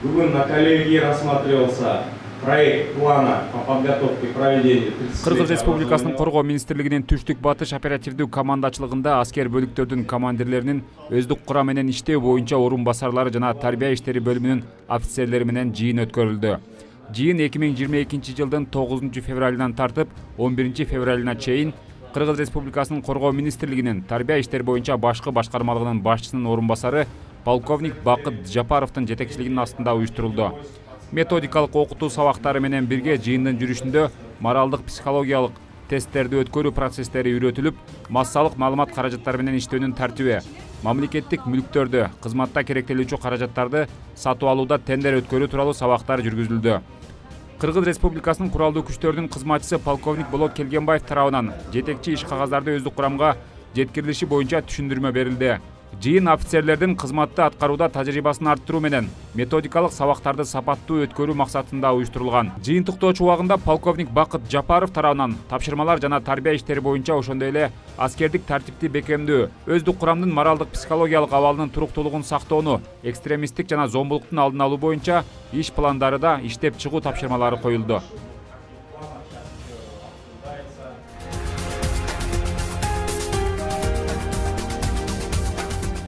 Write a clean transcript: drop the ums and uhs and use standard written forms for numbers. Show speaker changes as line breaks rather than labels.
Бүгін на коллегии рассматривался проект плана по подготовке и проведению
Кыргыз Республикасынын Коргоо министрлигинин Түштүк Батыш оперативдүү командачылыгында аскер бөлүктөрдүн командирлеринин өздүк курам менен иштөө боюнча орун басарлары жана тарбия иштери бөлүмүнүн офицерлери менен жыйын өткөрүлдү. Жыйын 2022 жылдын 9 февралынан тартып 11 февралына чейин Кыргыз Республикасынын Коргоо министрлигинин тарбия иштери боюнча башкы башкармалыгынын башчысынын орун басары полковник Бакыт Жапаровдун жетекчилигинин астында уюштурулду. Методикалык окутуу сабактары менен бирге жыйындын жүрүшүндө моралдык психологиялык тесттерди өткөрүү процесстери үйрөтүлүп, массалык маалымат каражаттары менен иштөөнүн тартиби, мамлекеттик мүлктөрдү, кызматта керектелүүчү каражаттарды сатып алууда тендер өткөрүү тууралуу сабактар жүргүзүлдү. Кыргыз Республикасынын куралдуу күчтөрүнүн кызматчысы полковник Болот Келгенбаев тарабынан жетекчи иш кагаздарды өздүк курамга жеткирилиши боюнча түшүндүрмө берилди. Жыйын офицерлердин кызматты аткарууда тажрыйбасын арттыруу менен методикалык сабактарды сапаттуу өткөрүү максатында уюштурулган. Жыйынтыктоочу убагында полковник Бакыт Жапаров тарабынан тапшырмалар жана тарбия иштери боюнча ошондой эле аскердик тартипти бекемдөө, өздүк курамдын моралдык психологиялык абалынын туруктуулугун сактоону, экстремисттик жана зомбулуктун алдын алуу боюнча иш пландары да иштеп чыгуу тапшырмалары коюлду.